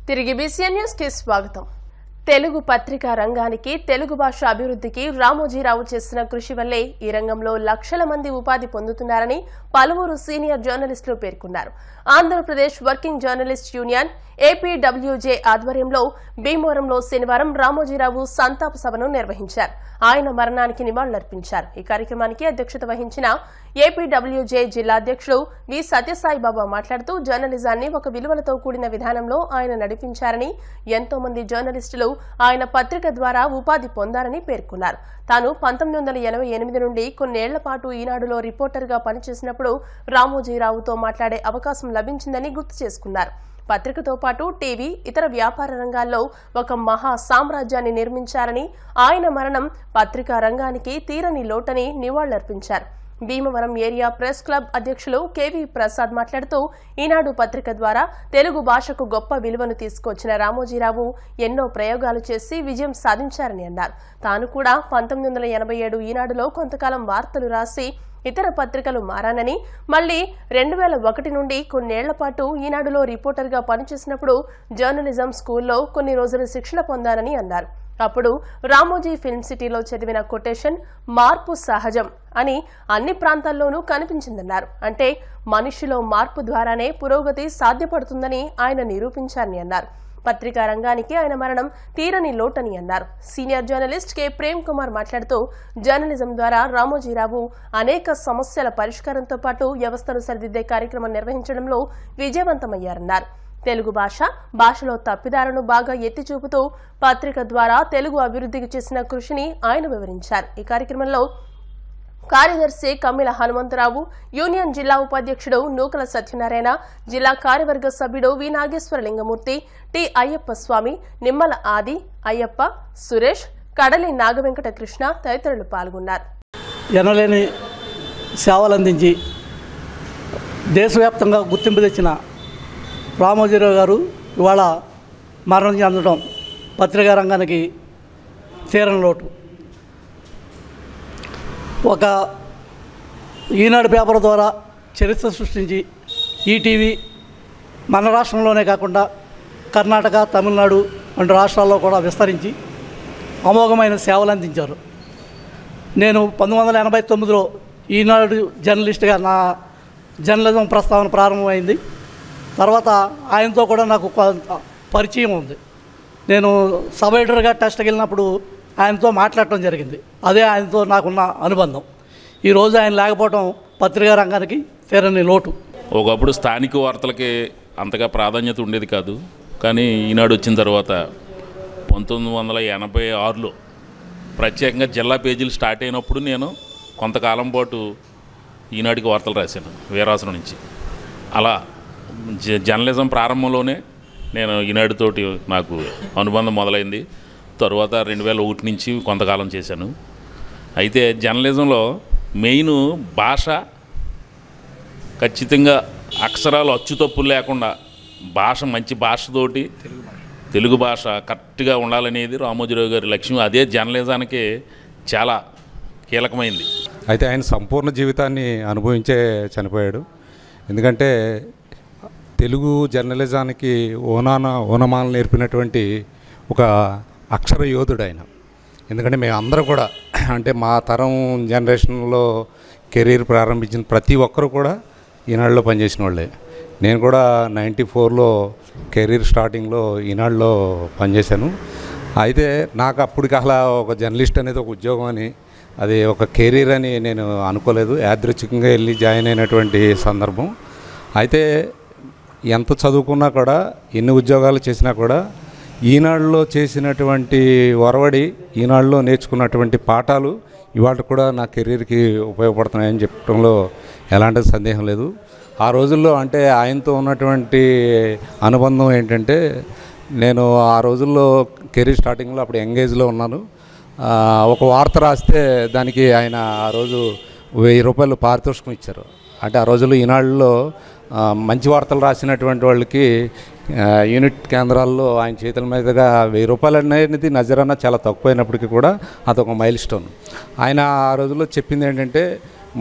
తిరిగి BCN news కి స్వాగతం. తెలుగు పత్రికా రంగానికి తెలుగు భాష అభివృద్ధికి రామోజీరావు చేసిన కృషి వల్లే ఈ రంగంలో లక్షల మంది ఉపాధి పొందుతున్నారని పలువురు సీనియర్ జర్నలిస్టులు పేర్కొన్నారు. Andhra Pradesh working journalist union APWJ ఆధ్వర్యంలో భీమవరంలో శనివారం రామోజీరావు సంతాప సభను నిర్వహించారు. ఆయన మరణానికి నివాళులర్పించారు. ఈ కార్యక్రమానికి అధ్యక్షత వహించిన ఏపీడబ్ల్యూజే జిల్లా అధ్యక్షుడు వి సత్యసాయిబాబా మాట్లాడుతూ జర్నలిజాన్ని ఒక విలువలతో కూడిన విధానంలో ఆయన నడిపించారని, ఎంతో మంది జర్నలిస్టులు ఆయన పత్రిక ద్వారా ఉపాధి పొందారని పేర్కొన్నారు. తాను 1988 నుండి కొన్నేళ్ల పాటు ఈనాడులో రిపోర్టర్గా పనిచేసినప్పుడు రామోజీరావుతో మాట్లాడే అవకాశం లభించిందని గుర్తు చేసుకున్నారు. పత్రికతో పాటు టీవీ, ఇతర వ్యాపార రంగాల్లో ఒక మహా సామ్రాజ్యాన్ని నిర్మించారని, ఆయన మరణం పత్రికా రంగానికి తీరని లోటని నివాళులర్పించారు. భీమవరం ఏరియా ప్రెస్ క్లబ్ అధ్యక్షులు కెవి ప్రసాద్ మాట్లాడుతూ ఈనాడు పత్రిక ద్వారా తెలుగు భాషకు గొప్ప విలువను తీసుకొచ్చిన రామోజీరావు ఎన్నో ప్రయోగాలు చేసి విజయం సాధించారని అన్నారు. తాను కూడా 1987 ఈనాడులో కొంతకాలం వార్తలు రాసి ఇతర పత్రికలు మారానని, మళ్లీ 2001 నుండి కొన్నేళ్ల పాటు ఈనాడులో రిపోర్టర్గా పనిచేసినప్పుడు జర్నలిజం స్కూల్లో కొన్ని రోజులు శిక్షణ పొందానని అన్నారు. అప్పుడు రామోజీ ఫిల్మ్ సిటీలో చదివిన కొటేషన్ మార్పు సహజం అని అన్ని ప్రాంతాల్లోనూ కనిపించిందన్నారు. అంటే మనిషిలో మార్పు ద్వారానే పురోగతి సాధ్యపడుతుందని ఆయన నిరూపించారని అన్నారు. పత్రికా రంగానికి ఆయన మరణం తీరని లోటని అన్నారు. Senior journalist K Prem Kumar మాట్లాడుతూ జర్నలిజం ద్వారా రామోజీరావు అనేక సమస్యల పరిష్కారంతో పాటు వ్యవస్థను సరిదిద్దే కార్యక్రమం నిర్వహించడంలో విజయవంతమయ్యారన్నారు. తెలుగు భాషలో తప్పిదాలను బాగా ఎత్తి చూపుతూ పత్రిక ద్వారా తెలుగు అభివృద్ధికి చేసిన కృషిని ఆయన వివరించారు. ఈ కార్యక్రమంలో కార్యదర్శి కమ్మిల హనుమంతరావు, యూనియన్ జిల్లా ఉపాధ్యక్షుడు నూకల సత్యనారాయణ, జిల్లా కార్యవర్గ సభ్యుడు వి నాగేశ్వరలింగమూర్తి, టి అయ్యప్ప స్వామి, నిమ్మల ఆది, అయ్యప్ప, సురేష్, కడలి నాగవెంకట కృష్ణ తదితరులు పాల్గొన్నారు. ఎనలేని సేవలందించి దేశవ్యాప్తంగా గుర్తింపు తెచ్చిన రామోజీరావు గారు ఇవాళ మరణం చెందడం పత్రికా రంగానికి తీరని లోటు. ఒక ఈనాడు పేపర్ ద్వారా చరిత్ర సృష్టించి ఈటీవీ మన రాష్ట్రంలోనే కాకుండా కర్ణాటక, తమిళనాడు వంటి రాష్ట్రాల్లో కూడా విస్తరించి అమోఘమైన సేవలు అందించారు. నేను 1989లో ఈనాడు జర్నలిస్ట్గా నా జర్నలిజం ప్రస్తావన ప్రారంభమైంది. తర్వాత ఆయనతో కూడా నాకు పరిచయం ఉంది. నేను సబ్ ఎడిటర్గా టెస్ట్కి వెళ్ళినప్పుడు ఆయనతో మాట్లాడటం జరిగింది. అదే ఆయనతో నాకున్న అనుబంధం. ఈరోజు ఆయన లేకపోవడం పత్రికా రంగానికి తీరని లోటు. ఒకప్పుడు స్థానిక వార్తలకి అంతగా ప్రాధాన్యత ఉండేది కాదు. కానీ ఈనాడు వచ్చిన తర్వాత 1986లో ప్రత్యేకంగా జిల్లా పేజీలు స్టార్ట్ అయినప్పుడు నేను కొంతకాలం పాటు ఈనాడుకి వార్తలు రాశాను వీరాసనం నుంచి. అలా జర్నలిజం ప్రారంభంలోనే నేను ఈనాడుతోటి నాకు అనుబంధం మొదలైంది. తర్వాత 2001 నుంచి కొంతకాలం చేశాను. అయితే జర్నలిజంలో మెయిన్ భాష ఖచ్చితంగా అక్షరాలు అచ్చుతప్పులు లేకుండా మంచి భాషతోటి తెలుగు భాష కరెక్ట్గా ఉండాలనేది రామోజీరావు గారి లక్ష్యం. అదే జర్నలిజానికి చాలా కీలకమైంది. అయితే ఆయన సంపూర్ణ జీవితాన్ని అనుభవించే చనిపోయాడు. ఎందుకంటే తెలుగు జర్నలిజానికి ఓనమాలను నేర్పినటువంటి ఒక అక్షర యోధుడు ఆయన. ఎందుకంటే మేము అందరూ కూడా అంటే మా తరం జనరేషన్లో కెరీర్ ప్రారంభించిన ప్రతి ఒక్కరు కూడా ఈనాడులో పనిచేసిన వాళ్ళే. నేను కూడా 94లో కెరీర్ స్టార్టింగ్లో ఈనాడులో పనిచేశాను. అయితే నాకు అప్పటికి అసలు ఒక జర్నలిస్ట్ అనేది ఒక ఉద్యోగం అని, అది ఒక కెరీర్ అని నేను అనుకోలేదు. యాదృచ్ఛికంగా వెళ్ళి జాయిన్ అయినటువంటి సందర్భం. అయితే ఎంత చదువుకున్నా కూడా, ఎన్ని ఉద్యోగాలు చేసినా కూడా ఈనాడులో చేసినటువంటి ఒరవడి, ఈనాడులో నేర్చుకున్నటువంటి పాఠాలు ఇవాళ కూడా నా కెరీర్కి ఉపయోగపడుతున్నాయని చెప్పడంలో ఎలాంటి సందేహం లేదు. ఆ రోజుల్లో అంటే ఆయనతో ఉన్నటువంటి అనుబంధం ఏంటంటే, నేను ఆ రోజుల్లో కెరీర్ స్టార్టింగ్లో అప్పుడు ఎంగేజ్లో ఉన్నాను. ఒక వార్త రాస్తే దానికి ఆయన ఆ రోజు 1000 రూపాయలు పారితోషికం ఇచ్చారు. అంటే ఆ రోజుల్లో ఈనాడులో మంచి వార్తలు రాసినటువంటి వాళ్ళకి యూనిట్ కేంద్రాల్లో ఆయన చేతుల మీదుగా 1000 రూపాయలు అనేది నజరానా చాలా తక్కువైనప్పటికీ కూడా అదొక మైల్ స్టోన్. ఆయన ఆ రోజుల్లో చెప్పింది ఏంటంటే,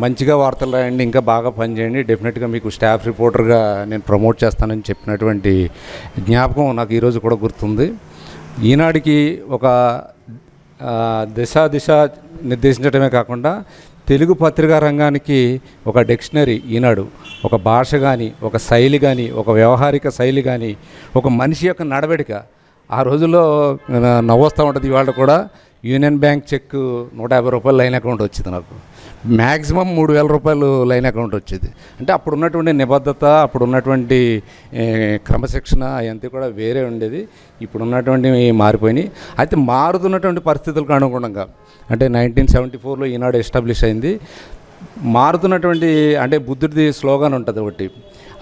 మంచిగా వార్తలు రాయండి, ఇంకా బాగా పనిచేయండి, డెఫినెట్గా మీకు స్టాఫ్ రిపోర్టర్గా నేను ప్రమోట్ చేస్తానని చెప్పినటువంటి జ్ఞాపకం నాకు ఈరోజు కూడా గుర్తుంది. ఈనాడికి ఒక దిశ నిర్దేశించడమే కాకుండా తెలుగు పత్రికా రంగానికి ఒక డిక్షనరీ ఈనాడు, ఒక భాష కానీ, ఒక శైలి కానీ, ఒక వ్యవహారిక శైలి కానీ, ఒక మనిషి యొక్క నడవడిక. ఆ రోజుల్లో నవ్వొస్తూ ఉంటుంది. ఇవాళ కూడా యూనియన్ బ్యాంక్ చెక్ 150 రూపాయలు లైన్ అకౌంట్ వచ్చింది నాకు. మ్యాక్సిమం 3000 రూపాయలు లైన్ అకౌంట్ వచ్చేది. అంటే అప్పుడు ఉన్నటువంటి నిబద్ధత, అప్పుడు ఉన్నటువంటి క్రమశిక్షణ అవంతా కూడా వేరే ఉండేది. ఇప్పుడు ఉన్నటువంటి మారిపోయినాయి. అయితే మారుతున్నటువంటి పరిస్థితులకు అనుగుణంగా, అంటే 1974లో ఈనాడు ఎస్టాబ్లిష్ అయింది. మారుతున్నటువంటి, అంటే బుద్ధుడిది స్లోగన్ ఉంటుంది ఒకటి,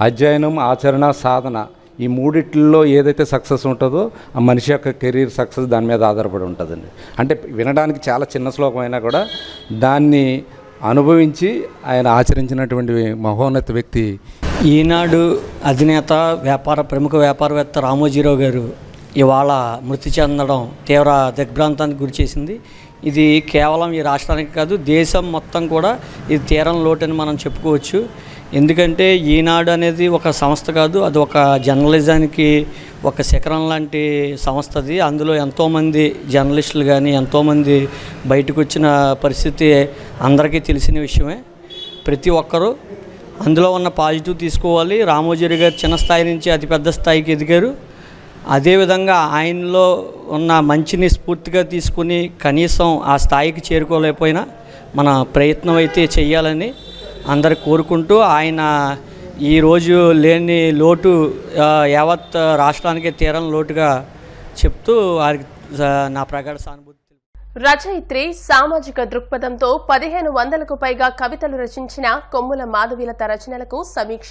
అధ్యయనం, ఆచరణ, సాధన. ఈ మూడిట్లో ఏదైతే సక్సెస్ ఉంటుందో ఆ మనిషి యొక్క కెరీర్ సక్సెస్ దాని మీద ఆధారపడి ఉంటుందండి. అంటే వినడానికి చాలా చిన్న శ్లోకం అయినా కూడా దాన్ని అనుభవించి ఆయన ఆచరించినటువంటి మహోన్నత వ్యక్తి. ఈనాడు అధినేత ప్రముఖ వ్యాపారవేత్త రామోజీరావు గారు ఇవాళ మృతి చెందడం తీవ్ర దిగ్భ్రాంతానికి గురి చేసింది. ఇది కేవలం ఈ రాష్ట్రానికి కాదు, దేశం మొత్తం కూడా ఇది తీరం లోటని మనం చెప్పుకోవచ్చు. ఎందుకంటే ఈనాడు అనేది ఒక సంస్థ కాదు, అది ఒక జర్నలిజానికి ఒక శిఖరం లాంటి సంస్థది. అందులో ఎంతోమంది జర్నలిస్టులు కానీ ఎంతోమంది బయటకు వచ్చిన పరిస్థితి అందరికీ తెలిసిన విషయమే. ప్రతి ఒక్కరూ అందులో ఉన్న పాజిటివ్ తీసుకోవాలి. రామోజీరావు గారు చిన్న స్థాయి నుంచి అతిపెద్ద స్థాయికి ఎదిగారు. అదేవిధంగా ఆయనలో ఉన్న మంచిని స్ఫూర్తిగా తీసుకుని కనీసం ఆ స్థాయికి చేరుకోలేకపోయినా మన ప్రయత్నం అయితే చేయాలని అందరు కోరుకుంటూ, ఆయన ఈరోజు లేని లోటు యావత్ రాష్ట్రానికే తీరని లోటుగా చెప్తూ వారికి నా ప్రగాఢ సానుభూతి. రచయిత్రి సామాజిక దృక్పథంతో 1500కు పైగా కవితలు రచించిన కొమ్ముల మాధవీలత రచనలకు సమీక్ష,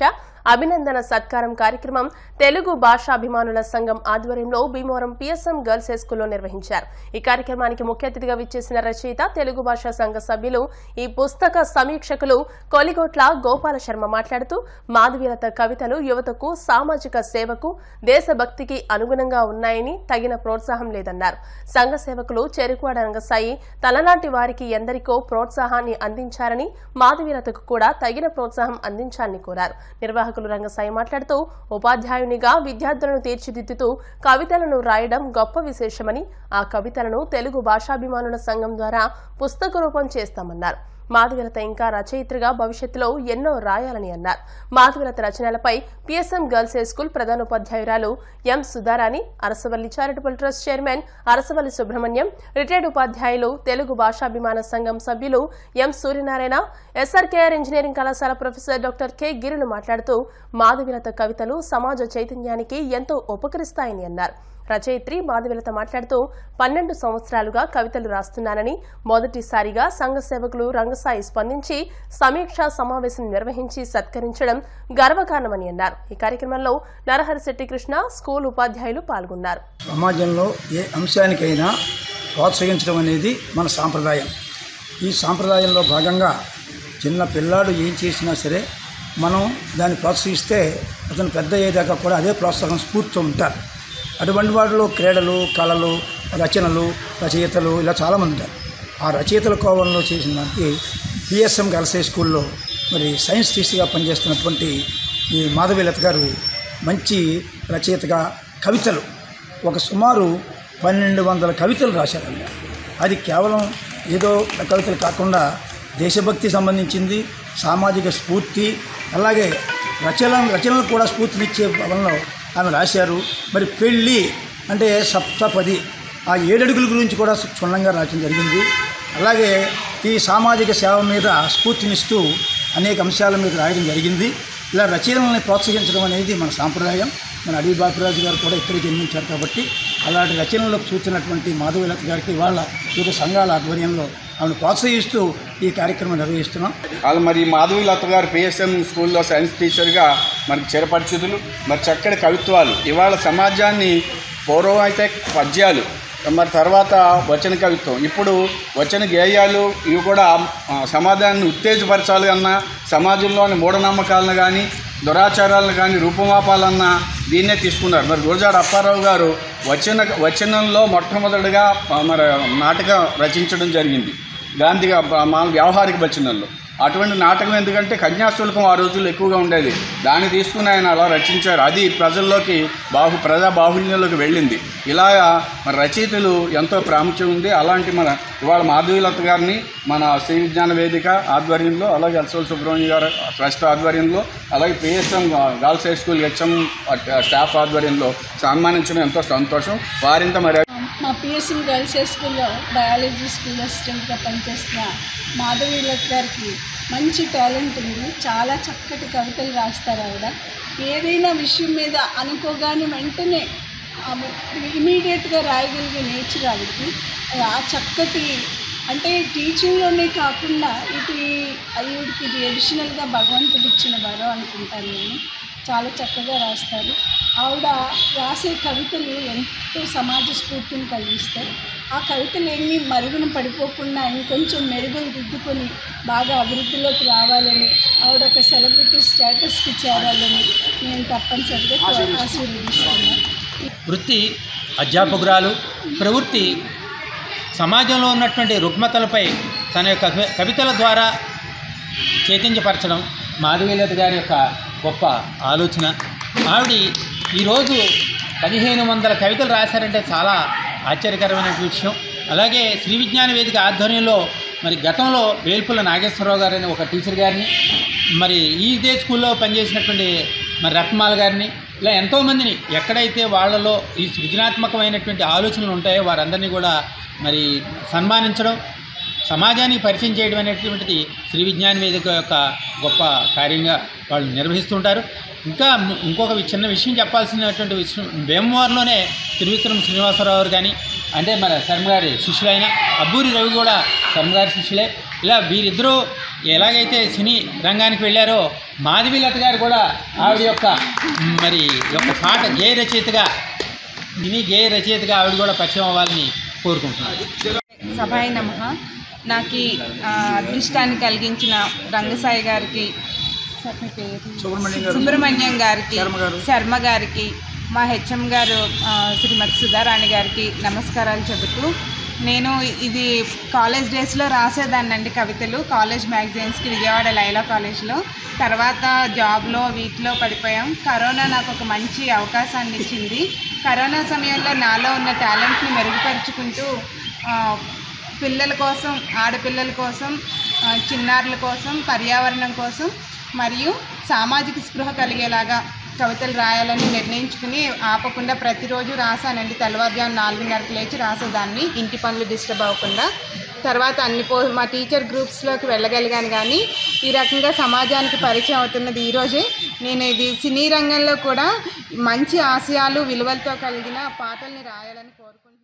అభినందన సత్కారం కార్యక్రమం తెలుగు భాషాభిమానుల సంఘం ఆధ్వర్యంలో భీమవరం పిఎస్ఎం గర్ల్స్ హై స్కూల్లో నిర్వహించారు. ఈ కార్యక్రమానికి ముఖ్య అతిథిగా విచ్చేసిన రచయిత, తెలుగు భాషా సంఘ సభ్యులు, ఈ పుస్తక సమీక్షకులు కొలిగోట్ల గోపాల శర్మ మాట్లాడుతూ, మాధవీలత కవితలు యువతకు సామాజిక సేవకు, దేశభక్తికి అనుగుణంగా ఉన్నాయని, తగిన ప్రోత్సాహం లేదన్నారు. సంఘ సేవకులు చెరుకువాడ రంగసాయి తలనాటి వారికి ఎందరికో ప్రోత్సాహాన్ని అందించారని, మాధవీలతకు కూడా తగిన ప్రోత్సాహం అందించాలని కోరారు. నిర్వాహకులు రంగసాయి మాట్లాడుతూ, ఉపాధ్యాయునిగా విద్యార్థులను తీర్చిదిద్దుతూ కవితలను రాయడం గొప్ప విశేషమని, ఆ కవితలను తెలుగు భాషాభిమానుల సంఘం ద్వారా పుస్తక రూపం చేస్తామన్నారు. మాధవీలత ఇంకా రచయిత్రిగా భవిష్యత్తులో ఎన్నో రాయాలని అన్నారు. మాధవీలత రచనలపై పిఎస్ఎం గర్ల్స్ హై స్కూల్ ప్రధానోపాధ్యాయురాలు M Sudharani, Arasavalli charitable trust chairman Arasavalli Subrahmanyam, retired ఉపాధ్యాయులు, తెలుగు భాషాభిమాన సంఘం సభ్యులు ఎం సూర్యనారాయణ, ఎస్ఆర్కేఆర్ ఇంజనీరింగ్ కళాశాల ప్రొఫెసర్ డాక్టర్ కె గిరులు మాట్లాడుతూ, మాధవీలత కవితలు సమాజ చైతన్యానికి ఎంతో ఉపకరిస్తాయని అన్నారు. రచయిత్రి మాధవీలత మాట్లాడుతూ, 12 సంవత్సరాలుగా కవితలు రాస్తున్నానని, మొదటిసారిగా సంఘ సేవకులు రంగసాయి స్పందించి సమీక్షా సమావేశం నిర్వహించి సత్కరించడం గర్వకారణమని అన్నారు. ఈ కార్యక్రమంలో నరహరిశెట్టి కృష్ణ, స్కూల్ ఉపాధ్యాయులు పాల్గొన్నారు. సమాజంలో ఏ అంశానికైనా ప్రోత్సహించడం అనేది మన సాంప్రదాయం. ఈ సాంప్రదాయంలో భాగంగా చిన్న పిల్లాడు ఏం చేసినా సరే మనం దాన్ని ప్రోత్సహిస్తే అతను పెద్ద అయ్యేదాకా కూడా అదే ప్రోత్సాహం స్ఫూర్తితో ఉంటారు. అటువంటి వాటిలో క్రీడలు, కళలు, రచనలు, రచయితలు ఇలా చాలామంది ఉంటారు. ఆ రచయితల కోవల్లో చేసిన దానికి పిఎస్ఎం గర్ల్స్ హై స్కూల్లో మరి సైన్స్ టీచర్గా పనిచేస్తున్నటువంటి ఈ మాధవీలత గారు మంచి రచయితగా కవితలు ఒక సుమారు 1200 కవితలు రాశారండి. అది కేవలం ఏదో కవితలు కాకుండా దేశభక్తి సంబంధించింది, సామాజిక స్ఫూర్తి, అలాగే రచనలు కూడా స్ఫూర్తినిచ్చే వలన ఆమె రాశారు. మరి పెళ్ళి అంటే సప్తపది, ఆ 7 అడుగుల గురించి కూడా క్షుణ్ణంగా రాయడం జరిగింది. అలాగే ఈ సామాజిక సేవ మీద స్ఫూర్తినిస్తూ అనేక అంశాల మీద రాయడం జరిగింది. ఇలా రచనల్ని ప్రోత్సహించడం అనేది మన సాంప్రదాయం. మన అడవి బాపిరాజు గారు కూడా ఇక్కడే జన్మించారు కాబట్టి అలాంటి రచనలకు చూసినటువంటి మాధవీలత గారికి వాళ్ళ వివిధ సంఘాల ఆధ్వర్యంలో ఆమెను ప్రోత్సహిస్తూ ఈ కార్యక్రమం నిర్వహిస్తున్నాం. వాళ్ళు మరి మాధవీలత గారు పిఎస్ఎం స్కూల్లో సైన్స్ టీచర్గా మనకి చిరపరిచితులు. మరి చక్కటి కవిత్వాలు ఇవాళ సమాజాన్ని, పూర్వం అయితే పద్యాలు, మరి తర్వాత వచన కవిత్వం, ఇప్పుడు వచన గేయాలు, ఇవి కూడా సమాజాన్ని ఉత్తేజపరచాలి అన్న, సమాజంలోని మూఢనమ్మకాలను కానీ దురాచారాలను కానీ రూపుమాపాలన్నా దీన్నే తీసుకున్నారు. మరి గురజాడ అప్పారావు గారు వచనంలో మొట్టమొదటిగా మరి నాటకం రచించడం జరిగింది. గాంధీ వ్యవహారిక వచనంలో అటువంటి నాటకం ఎందుకంటే కన్యాశుల్కం ఆ రోజుల్లో ఎక్కువగా ఉండేది. దాన్ని తీసుకుని ఆయన అలా రచించారు. అది ప్రజల్లోకి ప్రజా బాహుళ్యంలోకి వెళ్ళింది. ఇలాగా మన రచయితలు ఎంతో ప్రాముఖ్యం ఉంది. అలాంటి మన ఇవాళ మాధవీలత గారిని మన శ్రీ విజ్ఞాన వేదిక ఆధ్వర్యంలో, అలాగే అల్సోల్ సుబ్రహ్మణ్య గారు ట్రస్ట్ ఆధ్వర్యంలో, అలాగే PSM girls high school HM staff ఆధ్వర్యంలో సన్మానించడం ఎంతో సంతోషం. వారింత మరి మా పిఎస్ఎం గర్ల్స్ హై స్కూల్లో బయాలజీ స్కూల్ అసిస్టెంట్గా పనిచేస్తున్న మాధవీలత గారికి మంచి టాలెంట్ ఉంది. చాలా చక్కటి కవితలు రాస్తారు ఆవిడ. ఏదైనా విషయం మీద అనుకోగానే వెంటనే ఇమీడియట్గా రాయగలిగే నేచర్ ఆవిడకి. ఆ చక్కటి అంటే టీచింగ్లోనే కాకుండా ఈవిడికి ఇది అడిషనల్గా భగవంతుడు ఇచ్చిన వరం అనుకుంటాను నేను. చాలా చక్కగా రాస్తారు. ఆవిడ రాసే కవితలు ఎంతో సమాజ స్ఫూర్తిని కలిగిస్తాయి. ఆ కవితలు ఏమీ మరుగున పడిపోకుండా ఇంకొంచెం మెరుగులు దిద్దుకొని బాగా అభివృద్ధిలోకి రావాలని, ఆవిడ ఒక సెలబ్రిటీ స్టేటస్కి చేరాలని నేను తప్పనిసరిగా ఆశీర్వదిస్తున్నాను. వృత్తి అధ్యాపకురాలు, ప్రవృత్తి సమాజంలో ఉన్నటువంటి రుగ్మతలపై తన యొక్క కవితల ద్వారా చైతన్యపరచడం మాధవీలత గారి యొక్క గొప్ప ఆలోచన. ఆవిడ ఈరోజు 1500 కవితలు రాశారంటే చాలా ఆశ్చర్యకరమైన విషయం. అలాగే శ్రీ విజ్ఞాన వేదిక ఆధ్వర్యంలో మరి గతంలో వేల్పుల నాగేశ్వరరావు గారు అనే ఒక టీచర్ గారిని, మరి ఇదే స్కూల్లో పనిచేసినటువంటి మరి రత్మాల గారిని, ఇలా ఎంతోమందిని ఎక్కడైతే వాళ్ళలో ఈ సృజనాత్మకమైనటువంటి ఆలోచనలు ఉంటాయో వారందరినీ కూడా మరి సన్మానించడం, సమాజానికి పరిచయం చేయడం అనేటువంటిది శ్రీ విజ్ఞాన వేదిక యొక్క గొప్ప కార్యంగా వాళ్ళు నిర్వహిస్తుంటారు. ఇంకా ఇంకొక చిన్న విషయం చెప్పాల్సినటువంటి విషయం, భీమవరంలోనే త్రివిక్రమ శ్రీనివాసరావు గారు కానీ, అంటే మన శర్మ గారి శిష్యులైన అబ్బూరి రవి కూడా శర్మ గారి శిష్యులే. ఇలా వీరిద్దరూ ఎలాగైతే సినీ రంగానికి వెళ్ళారో మాధవీలత గారు కూడా ఆవిడ యొక్క మరి యొక్క పాట గేయ రచయితగా, సినీ గేయ రచయితగా ఆవిడ కూడా పరిచయం అవ్వాలని కోరుకుంటున్నారు. సభాయ నమః. నాకు అదృష్టాన్ని కలిగించిన రంగసాయి గారికి, సుబ్రహ్మణ్యం గారికి, శర్మ గారికి, మా హెచ్ఎం గారు శ్రీమతి సుధారాణి గారికి నమస్కారాలు చెబుతూ, నేను ఇది కాలేజ్ డేస్లో రాసేదాన్నండి కవితలు, కాలేజ్ మ్యాగజైన్స్కి విజయవాడ లైలా కాలేజ్లో. తర్వాత జాబ్లో వీటిలో పడిపోయాం. కరోనా నాకు ఒక మంచి అవకాశాన్ని ఇచ్చింది. కరోనా సమయంలో నాలో ఉన్న టాలెంట్ని మెరుగుపరుచుకుంటూ పిల్లల కోసం, ఆడపిల్లల కోసం, చిన్నారుల కోసం, పర్యావరణం కోసం మరియు సామాజిక స్పృహ కలిగేలాగా కవితలు రాయాలని నిర్ణయించుకుని ఆపకుండా ప్రతిరోజు రాసానండి. తెల్లవారుజాము 4:30కి లేచి రాసేదాన్ని, ఇంటి పనులు డిస్టర్బ్ అవ్వకుండా. తర్వాత మా టీచర్ గ్రూప్స్లోకి వెళ్ళగలిగాను. కానీ ఈ రకంగా సమాజానికి పరిచయం అవుతున్నది ఈరోజే. నేను ఇది సినీ రంగంలో కూడా మంచి ఆశయాలు, విలువలతో కలిగిన పాటల్ని రాయాలని కోరుకుంటున్నాను.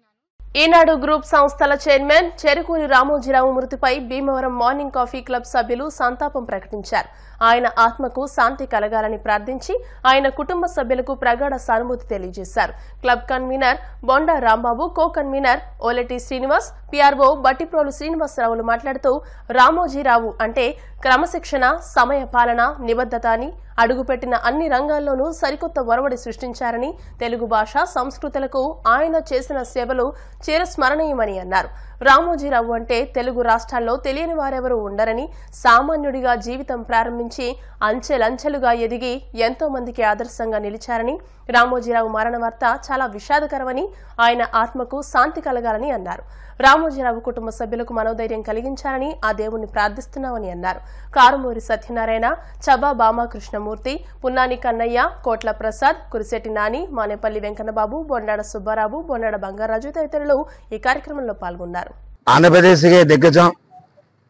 ఈనాడు గ్రూప్ సంస్థల చైర్మన్ చెరుకూరి రామోజీరావు మృతిపై భీమవరం మార్నింగ్ కాఫీ క్లబ్ సభ్యులు సంతాపం ప్రకటించారు. ఆయన ఆత్మకు శాంతి కలగాలని ప్రార్థించి ఆయన కుటుంబ సభ్యులకు ప్రగాఢ సానుభూతి తెలియజేశారు. Club convener Bonda Rambabu, co convener Oleti Srinivas, PRO Battiprolu శ్రీనివాసరావులు మాట్లాడుతూ రామోజీరావు అంటే క్రమశిక్షణ, సమయ పాలన, నిబద్ధత అని, అడుగుపెట్టిన అన్ని రంగాల్లోనూ సరికొత్త ఒరవడి సృష్టించారని, తెలుగు భాష, సంస్కృతులకు ఆయన చేసిన సేవలు చిరస్మరణీయమని అన్నారు. రామోజీరావు అంటే తెలుగు రాష్ట్రాల్లో తెలియని వారెవరూ ఉండరని, సామాన్యుడిగా జీవితం ప్రారంభించి అంచెలంచెలుగా ఎదిగి ఎంతో మందికి ఆదర్శంగా నిలిచారని, రామోజీరావు మరణ వార్త చాలా విషాదకరమని, ఆయన ఆత్మకు శాంతి కలగాలని అన్నారు. రామోజీరావు కుటుంబ సభ్యులకు మనోధైర్యం కలిగించాలని ఆ దేవుణ్ణి ప్రార్థిస్తున్నామని అన్నారు. కారుమూరి సత్యనారాయణ, చబా బామాకృష్ణమూర్తి, పున్నాని కన్నయ్య, కోట్ల ప్రసాద్, కురిశెట్టి నాని, మానేపల్లి వెంకన్నబాబు, బొండాడ సుబ్బారావు, బొండాడ బంగారాజు తదితరులు ఈ కార్యక్రమంలో పాల్గొన్నారు. ఆంధ్రప్రదేశ్కి దిగ్గజం,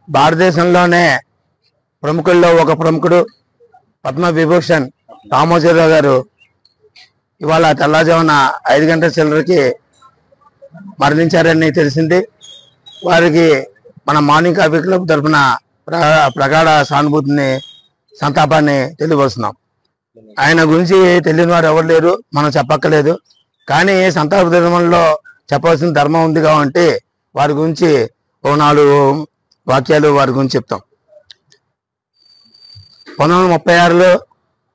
భారతదేశంలోనే ప్రముఖుల్లో ఒక ప్రముఖుడు పద్మవిభూషణ్ రామోజీరావు గారు ఇవాళ తెల్లవారుజామున 5 గంటల చిల్లరకి మరణించారని తెలిసింది. వారికి మన మార్నింగ్ కాఫీ క్లబ్ తరఫున ప్రగాఢ సానుభూతిని, సంతాపాన్ని తెలియవస్తున్నాం. ఆయన గురించి తెలియని వారు ఎవరు లేరు, మనం చెప్పక్కర్లేదు. కానీ సంతాప ధర్మంలో చెప్పవలసిన ధర్మం ఉంది కాబట్టి వారి గురించి 4 వాక్యాలు వారి గురించి చెప్తాం. 1936లో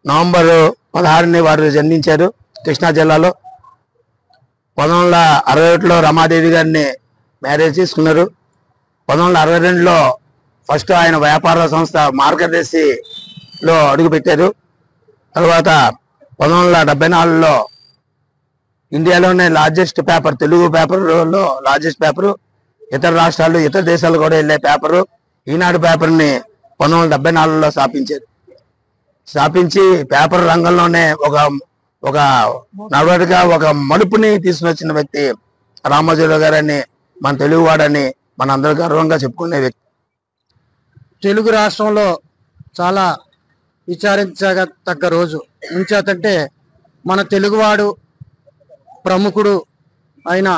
నవంబర్ 16ని వారు జన్మించారు కృష్ణా జిల్లాలో. 1961లో రమాదేవి గారిని మ్యారేజ్ చేసుకున్నారు. 1962లో ఫస్ట్ ఆయన వ్యాపార సంస్థ మార్గదర్శిలో అడుగుపెట్టారు. తర్వాత 1974లో ఇండియాలోనే లార్జెస్ట్ పేపర్, తెలుగు పేపర్లో లార్జెస్ట్ పేపరు, ఇతర రాష్ట్రాలు ఇతర దేశాలు కూడా వెళ్ళే పేపరు ఈనాడు పేపర్ని 1974లో స్థాపించి పేపర్ రంగంలోనే ఒక నడవడిగా ఒక మలుపుని తీసుకొచ్చిన వ్యక్తి రామోజీరావు గారని, మన తెలుగువాడని మన అందరూ గర్వంగా చెప్పుకునే వ్యక్తి. తెలుగు రాష్ట్రంలో చాలా విచారించదగ్గ రోజు ఉంచేతంటే మన తెలుగువాడు ప్రముఖుడు అయిన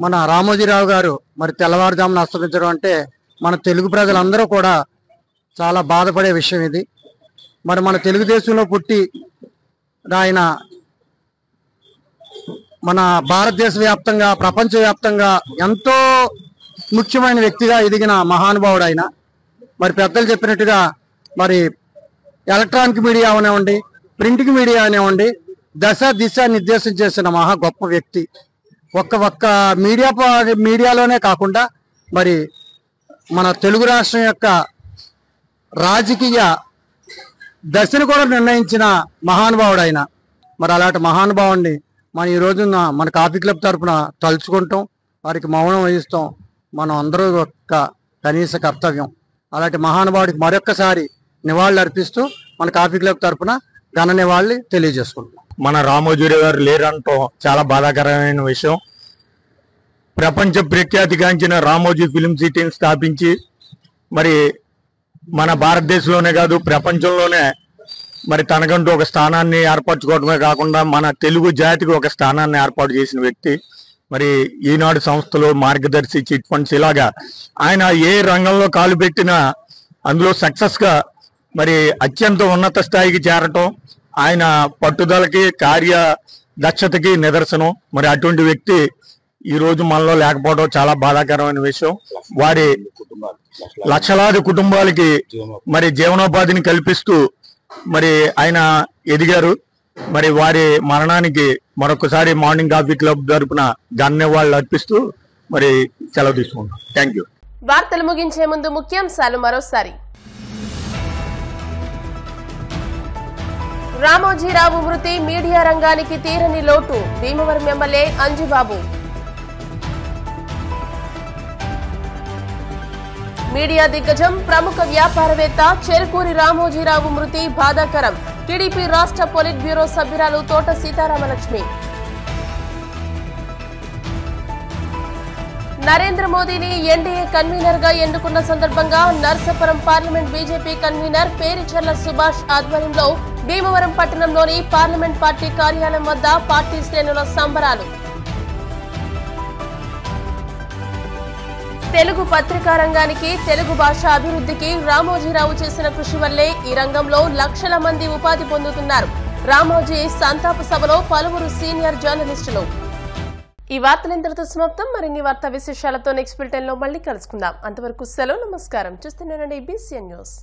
మన రామోజీరావు గారు మరి తెల్లవారుజామున అస్తమించడం అంటే మన తెలుగు ప్రజలందరూ కూడా చాలా బాధపడే విషయం ఇది. మరి మన తెలుగుదేశంలో పుట్టి ఆయన మన భారతదేశ వ్యాప్తంగా ప్రపంచవ్యాప్తంగా ఎంతో ముఖ్యమైన వ్యక్తిగా ఎదిగిన మహానుభావుడు ఆయన. మరి పెద్దలు చెప్పినట్టుగా మరి ఎలక్ట్రానిక్ మీడియా అవనివ్వండి, ప్రింటింగ్ మీడియా అనివ్వండి, దశ దిశ నిర్దేశం చేసిన మహా గొప్ప వ్యక్తి. ఒక్క మీడియాలోనే కాకుండా మరి మన తెలుగు రాష్ట్రం యొక్క రాజకీయ దశను కూడా నిర్ణయించిన మహానుభావుడు ఆయన. మరి అలాంటి మహానుభావుడిని మనం ఈ రోజున మన కాఫీ క్లబ్ తరఫున తలుచుకుంటాం, వారికి మౌనం వహిస్తాం. మనం అందరూ యొక్క కనీస కర్తవ్యం. అలాంటి మహానుభావుడికి మరొక్కసారి నివాళులు అర్పిస్తూ మన కాఫీ క్లబ్ తరఫున ఘన నివాళులు తెలియజేసుకుంటాం. మన రామోజీరావు గారు లేరంటాం చాలా బాధాకరమైన విషయం. ప్రపంచ ప్రఖ్యాతిగాంచిన రామోజీ ఫిలిం సిటీని స్థాపించి మరి మన భారతదేశంలోనే కాదు ప్రపంచంలోనే మరి తనకంటూ ఒక స్థానాన్ని ఏర్పరచుకోవడమే కాకుండా మన తెలుగు జాతికి ఒక స్థానాన్ని ఏర్పాటు చేసిన వ్యక్తి. మరి ఈనాడు సంస్థలు, మార్గదర్శి, చిట్ ఫండ్స్ ఇలాగా ఆయన ఏ రంగంలో కాలు పెట్టినా అందులో సక్సెస్గా మరి అత్యంత ఉన్నత స్థాయికి చేరటం ఆయన పట్టుదలకి కార్య దక్షతకి నిదర్శనం. మరి అటువంటి వ్యక్తి ఈ రోజు మనలో లేకపోవడం చాలా బాధాకరమైన విషయం. వారి లక్షలాది కుటుంబాలకి మరి జీవనోపాధిని కల్పిస్తూ మరి ఆయన ఎదిగారు. మరి వారి మరణానికి మరొకసారి మార్నింగ్ కాఫీ క్లబ్ తరపున ధన్యవాదాలు అర్పిస్తూ మరి సెలవు తీసుకుంటాం. Thank you. వార్తలు ముగించే ముందు ముఖ్యాంశాలు మరోసారి. రామోజీరావు మృతి మీడియా రంగానికి తీరని లోటు, భీమవరం ఎమ్మెల్యే అంజిబాబు. మీడియా దిగ్గజం ప్రముఖ వ్యాపారవేత్త చెరుకూరి రామోజీరావు మృతి బాధాకరం, టీడీపీ రాష్ట్ర పొలిట్ బ్యూరో సభ్యురాలు తోట సీతారామలక్ష్మి. నరేంద్ర మోదీని ఎన్డీఏ కన్వీనర్ గా ఎన్నుకున్న సందర్భంగా Narsapuram parliament BJP convener Pericherla Subhash ఆధ్వర్యంలో భీమవరం పట్టణంలోని పార్లమెంట్ పార్టీ కార్యాలయం వద్ద పార్టీ శ్రేణుల సంబరాలు. తెలుగు పత్రికా రంగానికి, తెలుగు భాష అభివృద్ధికి రామోజీరావు చేసిన కృషి వల్లే ఈ రంగంలో లక్షల మంది ఉపాధి పొందుతున్నారు. రామోజీ సంతాప సభలో పలువురు సీనియర్ జర్నలిస్టులు. ఈ వార్తలు ఇంతటితో సమాప్తం. మరిన్ని వార్తా విశేషాలతో నెక్స్ట్ బులెటిన్ లో మళ్ళీ కలుసుకుందాం. అంతవరకు సెలవు, నమస్కారం. చూస్తున్నానండి BCN న్యూస్.